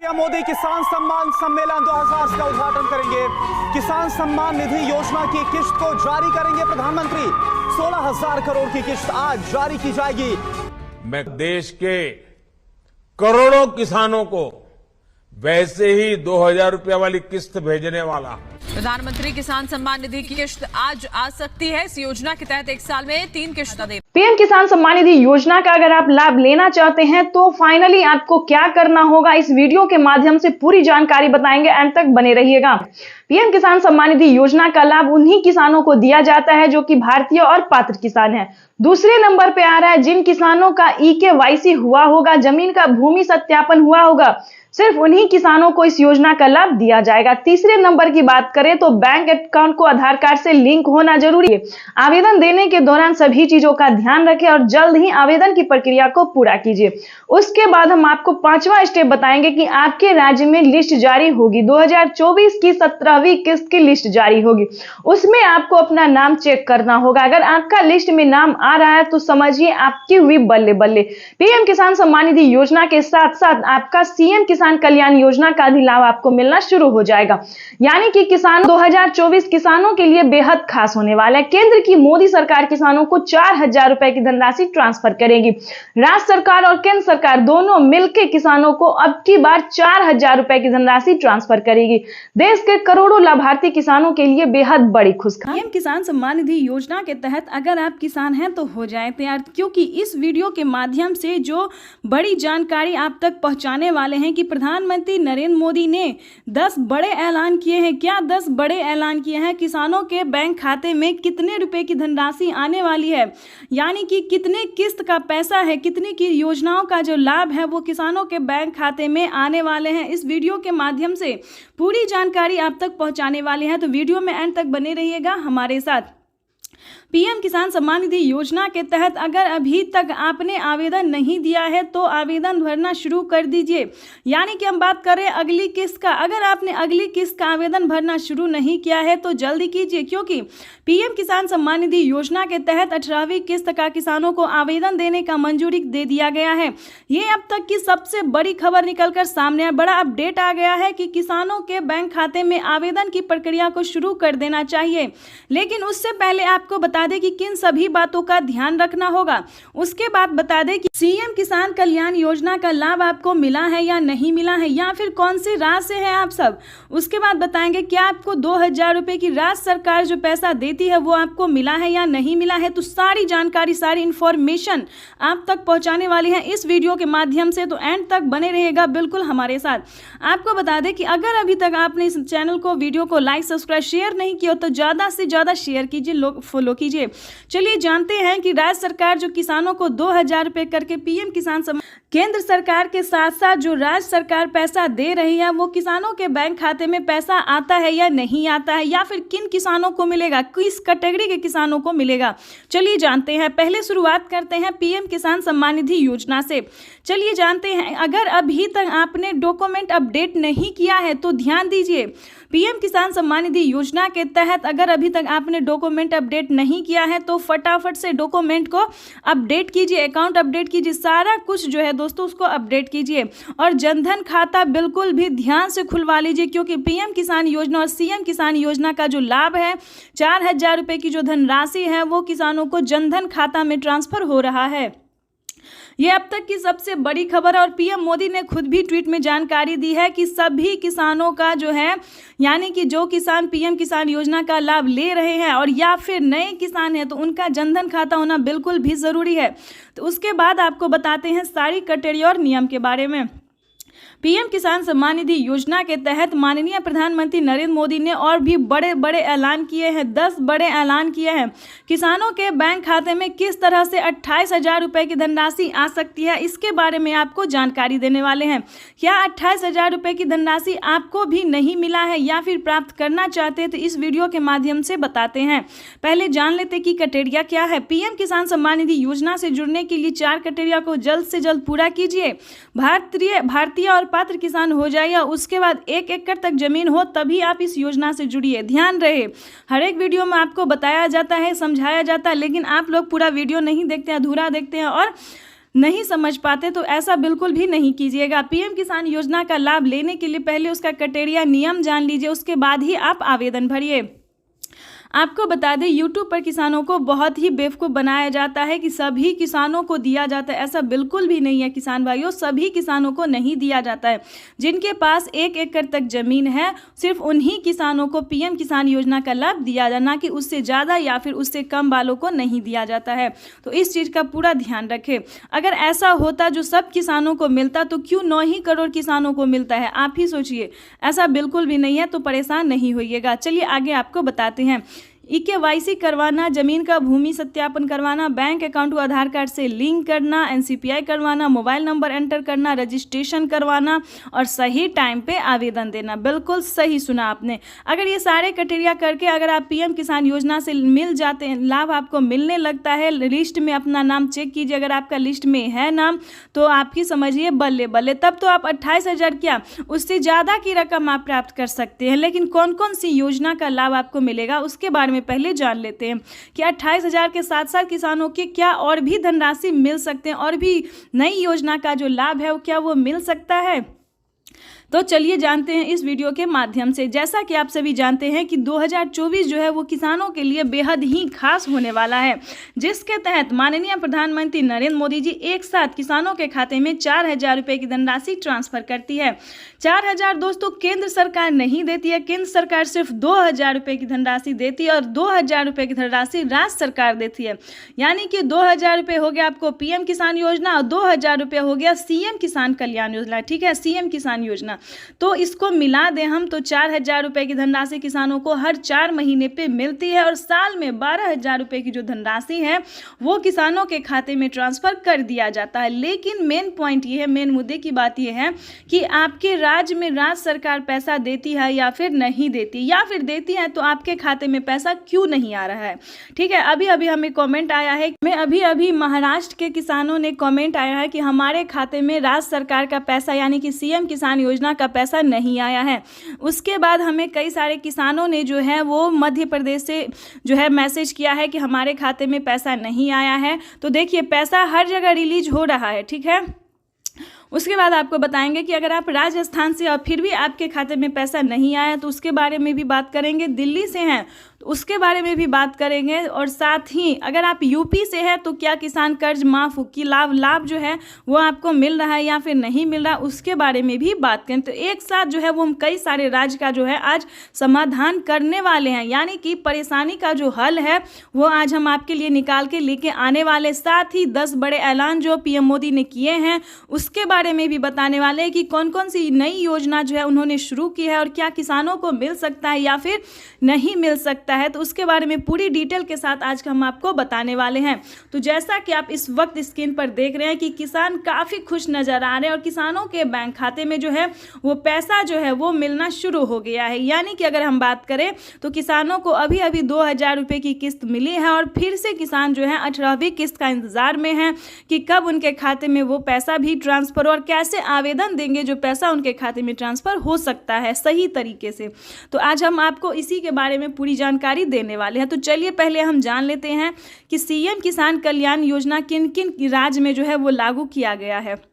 मोदी किसान सम्मान सम्मेलन 2000 का उद्घाटन करेंगे। किसान सम्मान निधि योजना की किश्त को जारी करेंगे प्रधानमंत्री। 16,000 करोड़ की किश्त आज जारी की जाएगी। मैं देश के करोड़ों किसानों को वैसे ही 2,000 रुपये वाली किस्त भेजने वाला। प्रधानमंत्री किसान सम्मान निधि की किश्त आज आ सकती है। इस योजना के तहत एक साल में 3 किश्तें दें। पीएम किसान सम्मान निधि योजना का अगर आप लाभ लेना चाहते हैं तो फाइनली आपको क्या करना होगा, इस वीडियो के माध्यम से पूरी जानकारी बताएंगे। अंत तक बने रहिएगा। पीएम किसान सम्मान निधि योजना का लाभ उन्हीं किसानों को दिया जाता है जो कि भारतीय और पात्र किसान हैं। दूसरे नंबर पे आ रहा है जिन किसानों का EKYC हुआ होगा, जमीन का भूमि सत्यापन हुआ होगा, सिर्फ उन्हीं किसानों को इस योजना का लाभ दिया जाएगा। तीसरे नंबर की बात करें तो बैंक अकाउंट को आधार कार्ड से लिंक होना जरूरी है। आवेदन देने के दौरान सभी चीजों का ध्यान रखें और जल्द ही आवेदन की प्रक्रिया को पूरा कीजिए। उसके बाद हम आपको 5वां स्टेप बताएंगे कि आपके राज्य में लिस्ट जारी होगी। 2024 की 17वीं किस्त की लिस्ट जारी होगी, उसमें आपको अपना नाम चेक करना होगा। अगर आपका लिस्ट में नाम आ रहा है तो समझिए आपकी हुई बल्ले बल्ले। पीएम किसान सम्मान निधि योजना के साथ साथ आपका CM किसान कल्याण योजना का भी लाभ आपको मिलना शुरू हो जाएगा। यानी कि किसान 2024 किसानों के लिए बेहद खास होने वाला है। केंद्र की मोदी सरकार किसानों को 4,000 रुपए की धनराशि ट्रांसफर करेगी। राज्य सरकार और केंद्र सरकार दोनों मिलकर किसानों को अब की बार 4,000 रुपए की धनराशि ट्रांसफर करेगी। देश के करोड़ों लाभार्थी किसानों के लिए बेहद बड़ी खुशखबरी। पीएम किसान सम्मान निधि योजना के तहत अगर आप किसान हैं तो हो जाए तैयार, क्योंकि इस वीडियो के माध्यम से जो बड़ी जानकारी आप तक पहुंचाने वाले हैं कि प्रधानमंत्री नरेंद्र मोदी ने 10 बड़े ऐलान किए हैं। क्या 10 बड़े ऐलान किए हैं? किसानों के बैंक खाते में कितने रुपए की धनराशि आने वाली है, यानी कि कितने किस्त का पैसा है, कितनी की योजनाओं का जो लाभ है वो किसानों के बैंक खाते में आने वाले हैं। इस वीडियो के माध्यम से पूरी जानकारी आप तक पहुंचाने वाले हैं, तो वीडियो में एंड तक बने रहिएगा हमारे साथ। पीएम किसान सम्मान निधि योजना के तहत अगर अभी तक आपने आवेदन नहीं दिया है तो आवेदन भरना शुरू कर दीजिए। यानी कि हम बात कर रहे हैं अगली किस्त का। अगर आपने अगली किस्त का आवेदन भरना शुरू नहीं किया है तो जल्दी कीजिए, क्योंकि पीएम किसान सम्मान निधि योजना के तहत 18वीं किस्त का किसानों को आवेदन देने का मंजूरी दे दिया गया है। ये अब तक की सबसे बड़ी खबर निकलकर सामने है। बड़ा अपडेट आ गया है कि किसानों के बैंक खाते में आवेदन की प्रक्रिया को शुरू कर देना चाहिए। लेकिन उससे पहले आपको बता दें कि किन सभी बातों का ध्यान रखना होगा। उसके बाद बता दें कि CM किसान कल्याण योजना का लाभ आपको मिला है या नहीं मिला है, या फिर कौन सी राज्य से है आप सब। उसके बाद बताएंगे क्या आपको 2,000 रुपए की राज्य सरकार जो पैसा देती है वो आपको मिला है या नहीं मिला है। तो सारी जानकारी, सारी इंफॉर्मेशन आप तक पहुंचाने वाली है इस वीडियो के माध्यम से, तो एंड तक बने रहेगा बिल्कुल हमारे साथ। आपको बता दें कि अगर अभी तक आपने इस चैनल को, वीडियो को लाइक, सब्सक्राइब, शेयर नहीं किया तो ज़्यादा से ज़्यादा शेयर कीजिए, लोग फॉलो कीजिए। चलिए जानते हैं कि राज्य सरकार जो किसानों को 2,000 रुपए करके पीएम किसान सम्मान, केंद्र सरकार के साथ साथ जो राज्य सरकार पैसा दे रही है वो किसानों के बैंक खाते में पैसा आता है या नहीं आता है, या फिर किन किसानों को मिलेगा, किस कैटेगरी के किसानों को मिलेगा। चलिए जानते हैं। पहले शुरुआत करते हैं पीएम किसान सम्मान निधि योजना से। चलिए जानते हैं, अगर अभी तक आपने डॉक्यूमेंट अपडेट नहीं किया है तो ध्यान दीजिए। पीएम किसान सम्मान निधि योजना के तहत अगर अभी तक आपने डॉक्यूमेंट अपडेट नहीं किया है तो फटाफट से डॉक्यूमेंट को अपडेट कीजिए, अकाउंट अपडेट कीजिए, सारा कुछ जो है दोस्तों उसको अपडेट कीजिए। और जनधन खाता बिल्कुल भी ध्यान से खुलवा लीजिए, क्योंकि पीएम किसान योजना और CM किसान योजना का जो लाभ है 4,000 रुपए की जो धनराशि है वो किसानों को जनधन खाता में ट्रांसफर हो रहा है। ये अब तक की सबसे बड़ी खबर है और पीएम मोदी ने खुद भी ट्वीट में जानकारी दी है कि सभी किसानों का जो है, यानी कि जो किसान पीएम किसान योजना का लाभ ले रहे हैं और या फिर नए किसान हैं तो उनका जनधन खाता होना बिल्कुल भी ज़रूरी है। तो उसके बाद आपको बताते हैं सारी क्राइटेरिया और नियम के बारे में। पीएम किसान सम्मान निधि योजना के तहत माननीय प्रधानमंत्री नरेंद्र मोदी ने और भी बड़े बड़े ऐलान किए हैं। 10 बड़े ऐलान किए हैं। किसानों के बैंक खाते में किस तरह से 28,000 रुपए की धनराशि आ सकती है, इसके बारे में आपको जानकारी देने वाले हैं। क्या 28,000 रुपए की धनराशि आपको भी नहीं मिला है या फिर प्राप्त करना चाहते हैं तो इस वीडियो के माध्यम से बताते हैं। पहले जान लेते कि क्राइटेरिया क्या है। पीएम किसान सम्मान निधि योजना से जुड़ने के लिए 4 क्राइटेरिया को जल्द से जल्द पूरा कीजिए। भारतीय और पात्र किसान हो जाए या उसके बाद 1 एकड़ तक जमीन हो तभी आप इस योजना से जुड़िए। ध्यान रहे, हर एक वीडियो में आपको बताया जाता है, समझाया जाता है, लेकिन आप लोग पूरा वीडियो नहीं देखते हैं, अधूरा देखते हैं और नहीं समझ पाते तो ऐसा बिल्कुल भी नहीं कीजिएगा। पीएम किसान योजना का लाभ लेने के लिए पहले उसका क्राइटेरिया नियम जान लीजिए, उसके बाद ही आप आवेदन भरिए। आपको बता दें YouTube पर किसानों को बहुत ही बेवकूफ़ बनाया जाता है कि सभी किसानों को दिया जाता है। ऐसा बिल्कुल भी नहीं है किसान भाइयों, सभी किसानों को नहीं दिया जाता है। जिनके पास 1 एकड़ तक ज़मीन है सिर्फ उन्हीं किसानों को पीएम किसान योजना का लाभ दिया जाए, ना कि उससे ज़्यादा या फिर उससे कम वालों को नहीं दिया जाता है। तो इस चीज़ का पूरा ध्यान रखें। अगर ऐसा होता जो सब किसानों को मिलता तो क्यों 9 ही करोड़ किसानों को मिलता है, आप ही सोचिए। ऐसा बिल्कुल भी नहीं है, तो परेशान नहीं होइएगा। चलिए आगे आपको बताते हैं। EKYC करवाना, जमीन का भूमि सत्यापन करवाना, बैंक अकाउंट को आधार कार्ड से लिंक करना, NCPI करवाना, मोबाइल नंबर एंटर करना, रजिस्ट्रेशन करवाना और सही टाइम पे आवेदन देना। बिल्कुल सही सुना आपने। अगर ये सारे क्राइटेरिया करके अगर आप पीएम किसान योजना से मिल जाते हैं, लाभ आपको मिलने लगता है, लिस्ट में अपना नाम चेक कीजिए, अगर आपका लिस्ट में है नाम तो आपकी समझिए बल्ले बल्ले, तब तो आप 28,000 क्या उससे ज़्यादा की रकम आप प्राप्त कर सकते हैं। लेकिन कौन कौन सी योजना का लाभ आपको मिलेगा उसके बारे में पहले जान लेते हैं कि 28,000 के साथ साथ किसानों के क्या और भी धनराशि मिल सकते हैं, और भी नई योजना का जो लाभ है वो क्या वो मिल सकता है। तो चलिए जानते हैं इस वीडियो के माध्यम से। जैसा कि आप सभी जानते हैं कि 2024 जो है वो किसानों के लिए बेहद ही खास होने वाला है, जिसके तहत माननीय प्रधानमंत्री नरेंद्र मोदी जी एक साथ किसानों के खाते में 4,000 रुपये की धनराशि ट्रांसफर करती है। 4,000 दोस्तों केंद्र सरकार नहीं देती है, केंद्र सरकार सिर्फ 2,000 रुपये की धनराशि देती है और 2,000 रुपये की धनराशि राज्य सरकार देती है। यानी कि 2,000 रुपये हो गया आपको पीएम किसान योजना और 2,000 रुपये हो गया सीएम किसान कल्याण योजना। ठीक है, सीएम किसान योजना। तो इसको मिला दें हम तो 4,000 रुपये की धनराशि किसानों को हर 4 महीने पे मिलती है और साल में 12,000 रुपये की जो धनराशि है वो किसानों के खाते में ट्रांसफर कर दिया जाता है। लेकिन मेन पॉइंट ये है, मेन मुद्दे की बात ये है कि आपके राज्य में राज्य सरकार पैसा देती है या फिर नहीं देती, या फिर देती है तो आपके खाते में पैसा क्यों नहीं आ रहा है। ठीक है, अभी अभी हमें कमेंट आया है, अभी महाराष्ट्र के किसानों ने कमेंट आया है कि हमारे खाते में राज्य सरकार का पैसा यानी कि सीएम किसान योजना का पैसा नहीं आया है। उसके बाद हमें कई सारे किसानों ने जो है वो मध्य प्रदेश से जो है मैसेज किया है कि हमारे खाते में पैसा नहीं आया है। तो देखिए पैसा हर जगह रिलीज हो रहा है। ठीक है, उसके बाद आपको बताएंगे कि अगर आप राजस्थान से और फिर भी आपके खाते में पैसा नहीं आया तो उसके बारे में भी बात करेंगे। दिल्ली से हैं तो उसके बारे में भी बात करेंगे, और साथ ही अगर आप यूपी से हैं तो क्या किसान कर्ज माफ की लाभ जो है वो आपको मिल रहा है या फिर नहीं मिल रहा, उसके बारे में भी बात करें। तो एक साथ जो है वो हम कई सारे राज्य का जो है आज समाधान करने वाले हैं, यानी कि परेशानी का जो हल है वो आज हम आपके लिए निकाल के लेके आने वाले। साथ ही 10 बड़े ऐलान जो पीएम मोदी ने किए हैं उसके बारे में भी बताने वाले हैं कि कौन कौन सी नई योजना जो है उन्होंने शुरू की है और क्या किसानों को मिल सकता है या फिर नहीं मिल सकता है। तो उसके बारे में पूरी डिटेल के साथ आज हम आपको बताने वाले हैं। तो जैसा कि आप इस वक्त स्क्रीन पर देख रहे हैं कि किसान काफ़ी खुश नज़र आ रहे हैं और किसानों के बैंक खाते में जो है वो पैसा जो है वो मिलना शुरू हो गया है। यानी कि अगर हम बात करें तो किसानों को अभी अभी 2,000 रुपये की किस्त मिली है और फिर से किसान जो है 18वीं किस्त का इंतज़ार में है कि कब उनके खाते में वो पैसा भी ट्रांसफ़र और कैसे आवेदन देंगे जो पैसा उनके खाते में ट्रांसफ़र हो सकता है सही तरीके से। तो आज हम आपको इसी के बारे में पूरी जानकारी देने वाले हैं। तो चलिए पहले हम जान लेते हैं कि सीएम किसान कल्याण योजना किन किन राज्य में जो है वो लागू किया गया है।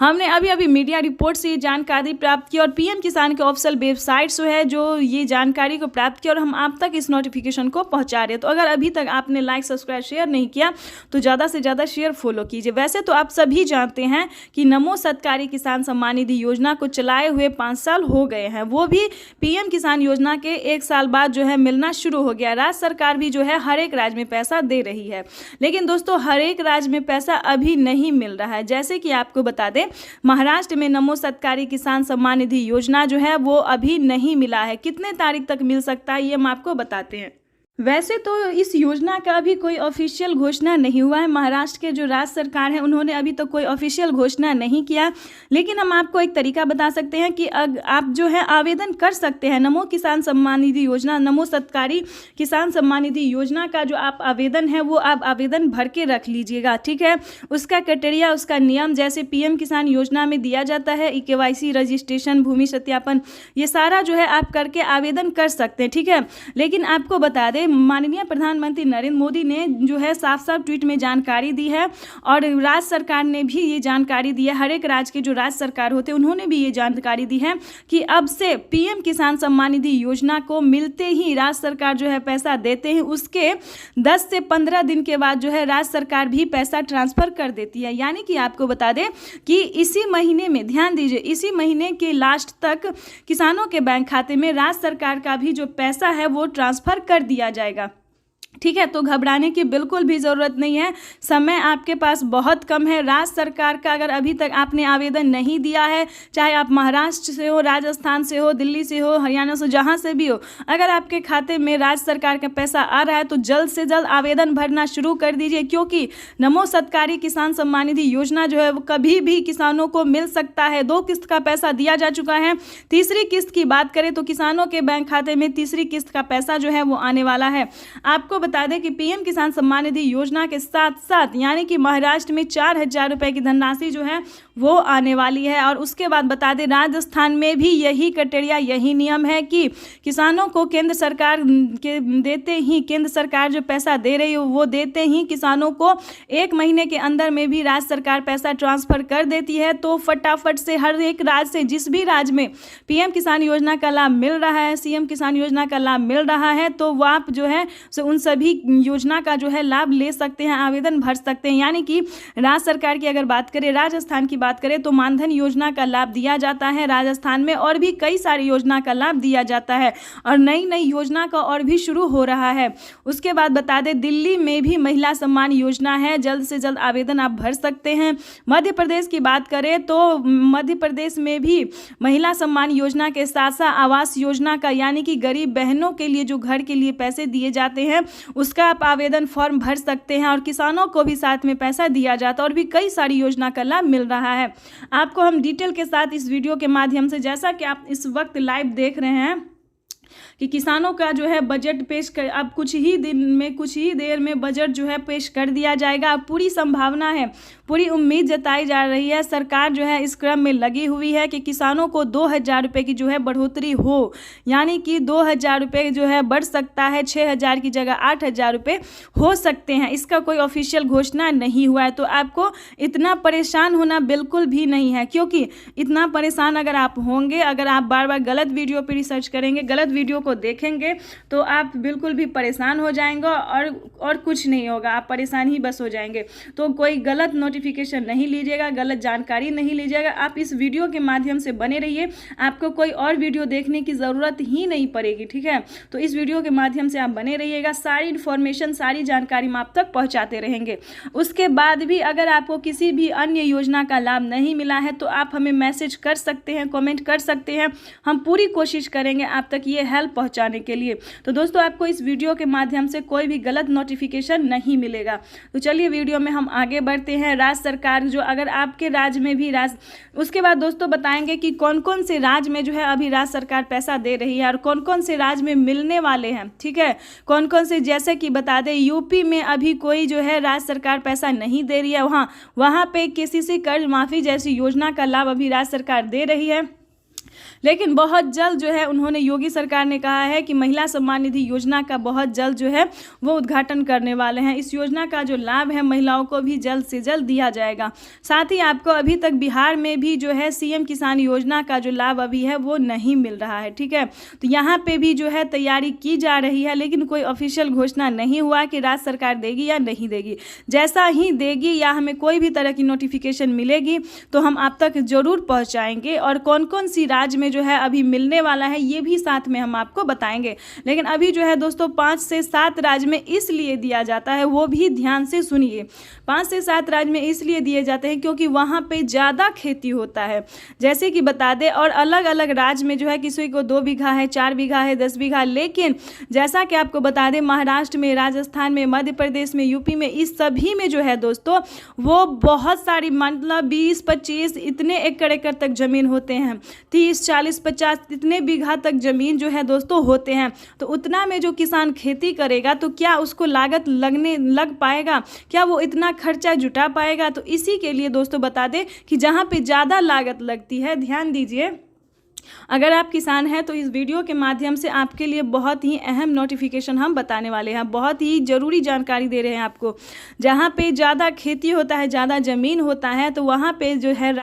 हमने अभी अभी मीडिया रिपोर्ट से ये जानकारी प्राप्त की और पीएम किसान के ऑफिशियल वेबसाइट से है जो ये जानकारी को प्राप्त किया और हम आप तक इस नोटिफिकेशन को पहुंचा रहे हैं। तो अगर अभी तक आपने लाइक सब्सक्राइब शेयर नहीं किया तो ज़्यादा से ज़्यादा शेयर फॉलो कीजिए। वैसे तो आप सभी जानते हैं कि नमो सरकारी किसान सम्मान निधि योजना को चलाए हुए 5 साल हो गए हैं, वो भी पीएम किसान योजना के 1 साल बाद जो है मिलना शुरू हो गया। राज्य सरकार भी जो है हर एक राज्य में पैसा दे रही है, लेकिन दोस्तों हर एक राज्य में पैसा अभी नहीं मिल रहा है। जैसे कि आपको बता दें महाराष्ट्र में नमो सरकारी किसान सम्मान निधि योजना जो है वो अभी नहीं मिला है। कितने तारीख तक मिल सकता है ये हम आपको बताते हैं। वैसे तो इस योजना का अभी कोई ऑफिशियल घोषणा नहीं हुआ है। महाराष्ट्र के जो राज्य सरकार है उन्होंने अभी तक कोई ऑफिशियल घोषणा नहीं किया, लेकिन हम आपको एक तरीका बता सकते हैं कि आप जो है आवेदन कर सकते हैं नमो किसान सम्मान निधि योजना, नमो सरकारी किसान सम्मान निधि योजना का जो आप आवेदन है वो आप आवेदन भर के रख लीजिएगा। ठीक है, उसका क्राइटेरिया उसका नियम जैसे पीएम किसान योजना में दिया जाता है EKYC रजिस्ट्रेशन भूमि सत्यापन ये सारा जो है आप करके आवेदन कर सकते हैं। ठीक है, लेकिन आपको बता दें दें, माननीय प्रधानमंत्री नरेंद्र मोदी ने जो है साफ साफ ट्वीट में जानकारी दी है और राज्य सरकार ने भी ये जानकारी दी है, हर एक राज्य के जो राज्य सरकार होते हैं उन्होंने भी ये जानकारी दी है कि अब से पीएम किसान सम्मान निधि योजना को मिलते ही राज्य सरकार जो है पैसा देते हैं, उसके 10 से 15 दिन के बाद जो है राज्य सरकार भी पैसा ट्रांसफर कर देती है। यानी कि आपको बता दें कि इसी महीने में, ध्यान दीजिए, इसी महीने के लास्ट तक किसानों के बैंक खाते में राज्य सरकार का भी जो पैसा है वो ट्रांसफर कर दिया जाएगा। ठीक है, तो घबराने की बिल्कुल भी ज़रूरत नहीं है, समय आपके पास बहुत कम है। राज्य सरकार का अगर अभी तक आपने आवेदन नहीं दिया है, चाहे आप महाराष्ट्र से हो, राजस्थान से हो, दिल्ली से हो, हरियाणा से, जहां से भी हो, अगर आपके खाते में राज्य सरकार का पैसा आ रहा है तो जल्द से जल्द आवेदन भरना शुरू कर दीजिए, क्योंकि नमो सत्कारी किसान सम्मान निधि योजना जो है वो कभी भी किसानों को मिल सकता है। 2 किस्त का पैसा दिया जा चुका है, तीसरी किस्त की बात करें तो किसानों के बैंक खाते में तीसरी किस्त का पैसा जो है वो आने वाला है। आपको बता दें कि पीएम किसान सम्मान निधि योजना के साथ साथ यानी कि महाराष्ट्र में 4000 रुपए की धनराशि जो है वो आने वाली है। और उसके बाद बता दें राजस्थान में भी यही क्राइटेरिया, यही नियम है कि किसानों को केंद्र सरकार के देते ही, केंद्र सरकार जो पैसा दे रही है वो देते ही किसानों को 1 महीने के अंदर में भी राज्य सरकार पैसा ट्रांसफर कर देती है। तो फटाफट से हर एक राज्य से, जिस भी राज्य में पीएम किसान योजना का लाभ मिल रहा है, सीएम किसान योजना का लाभ मिल रहा है, तो वो आप जो है उन सभी योजना का जो है लाभ ले सकते हैं, आवेदन भर सकते हैं। यानी कि राज्य सरकार की अगर बात करें, राजस्थान की बात करें तो मानधन योजना का लाभ दिया जाता है राजस्थान में, और भी कई सारी योजना का लाभ दिया जाता है और नई नई योजना का और भी शुरू हो रहा है। उसके बाद बता दें दिल्ली में भी महिला सम्मान योजना है, जल्द से जल्द आवेदन आप भर सकते हैं। मध्य प्रदेश की बात करें तो मध्य प्रदेश में भी महिला सम्मान योजना के साथ साथ आवास योजना का, यानी कि गरीब बहनों के लिए जो घर के लिए पैसे दिए जाते हैं उसका आप आवेदन फॉर्म भर सकते हैं और किसानों को भी साथ में पैसा दिया जाता है और भी कई सारी योजना का लाभ मिल रहा है। आपको हम डिटेल के साथ इस वीडियो के माध्यम से, जैसा कि आप इस वक्त लाइव देख रहे हैं कि किसानों का जो है बजट पेश कर, अब कुछ ही दिन में, कुछ ही देर में बजट जो है पेश कर दिया जाएगा। अब पूरी संभावना है, पूरी उम्मीद जताई जा रही है, सरकार जो है इस क्रम में लगी हुई है कि किसानों को 2000 रुपये की जो है बढ़ोतरी हो, यानी कि 2000 रुपये जो है बढ़ सकता है, 6000 की जगह 8000 रुपये हो सकते हैं। इसका कोई ऑफिशियल घोषणा नहीं हुआ है, तो आपको इतना परेशान होना बिल्कुल भी नहीं है, क्योंकि इतना परेशान अगर आप होंगे, अगर आप बार बार गलत वीडियो पर रिसर्च करेंगे, गलत वीडियो को देखेंगे तो आप बिल्कुल भी परेशान हो जाएंगे और कुछ नहीं होगा, आप परेशान ही बस हो जाएंगे। तो कोई गलत नोटिफिकेशन नहीं लीजिएगा, गलत जानकारी नहीं लीजिएगा, आप इस वीडियो के माध्यम से बने रहिए, आपको कोई और वीडियो देखने की ज़रूरत ही नहीं पड़ेगी। ठीक है, तो इस वीडियो के माध्यम से आप बने रहिएगा, सारी इन्फॉर्मेशन, सारी जानकारी हम आप तक पहुँचाते रहेंगे। उसके बाद भी अगर आपको किसी भी अन्य योजना का लाभ नहीं मिला है तो आप हमें मैसेज कर सकते हैं, कमेंट कर सकते हैं, हम पूरी कोशिश करेंगे आप तक ये हेल्प पहुंचाने के लिए। तो दोस्तों आपको इस वीडियो के माध्यम से कोई भी गलत नोटिफिकेशन नहीं मिलेगा। तो चलिए वीडियो में हम आगे बढ़ते हैं। राज्य सरकार जो, अगर आपके राज्य में भी उसके बाद दोस्तों बताएंगे कि कौन कौन से राज्य में जो है अभी राज्य सरकार पैसा दे रही है और कौन कौन से राज्य में मिलने वाले हैं। ठीक है, कौन कौन से, जैसे कि बता दें यूपी में अभी कोई जो है राज्य सरकार पैसा नहीं दे रही है, वहाँ पे केसीसी कर्ज माफी जैसी योजना का लाभ अभी राज्य सरकार दे रही है। लेकिन बहुत जल्द जो है उन्होंने, योगी सरकार ने कहा है कि महिला सम्मान निधि योजना का बहुत जल्द जो है वो उद्घाटन करने वाले हैं। इस योजना का जो लाभ है महिलाओं को भी जल्द से जल्द दिया जाएगा। साथ ही आपको अभी तक बिहार में भी जो है सीएम किसान योजना का जो लाभ अभी है वो नहीं मिल रहा है। ठीक है, तो यहाँ पे भी जो है तैयारी की जा रही है, लेकिन कोई ऑफिशियल घोषणा नहीं हुआ कि राज्य सरकार देगी या नहीं देगी। जैसा ही देगी या हमें कोई भी तरह की नोटिफिकेशन मिलेगी तो हम आप तक जरूर पहुँचाएंगे, और कौन कौन सी राज्य में जो है अभी मिलने वाला है ये भी साथ में हम आपको बताएंगे। लेकिन अभी जो है दोस्तों 5 से 7 राज्य में इसलिए दिया जाता है, वो भी ध्यान से सुनिए, 5 से 7 राज्य में इसलिए दिए जाते हैं क्योंकि वहाँ पे ज़्यादा खेती होता है, जैसे कि बता दें। और अलग अलग राज्य में जो है किसी को 2 बीघा है, 4 बीघा है, 10 बीघा, लेकिन जैसा कि आपको बता दें महाराष्ट्र में, राजस्थान में, मध्य प्रदेश में, यूपी में, इस सभी में जो है दोस्तों वो बहुत सारी, मतलब 20-25 इतने एकड़ तक जमीन होते हैं, 30-40-50 इतने बीघा तक जमीन जो है दोस्तों होते हैं। तो उतना में जो किसान खेती करेगा तो क्या उसको लागत लग पाएगा, क्या वो इतना खर्चा जुटा पाएगा? तो इसी के लिए दोस्तों बता दें कि जहाँ पे ज़्यादा लागत लगती है, ध्यान दीजिए, अगर आप किसान हैं तो इस वीडियो के माध्यम से आपके लिए बहुत ही अहम नोटिफिकेशन हम बताने वाले हैं, बहुत ही ज़रूरी जानकारी दे रहे हैं आपको। जहाँ पे ज़्यादा खेती होता है, ज़्यादा ज़मीन होता है, तो वहाँ पे जो है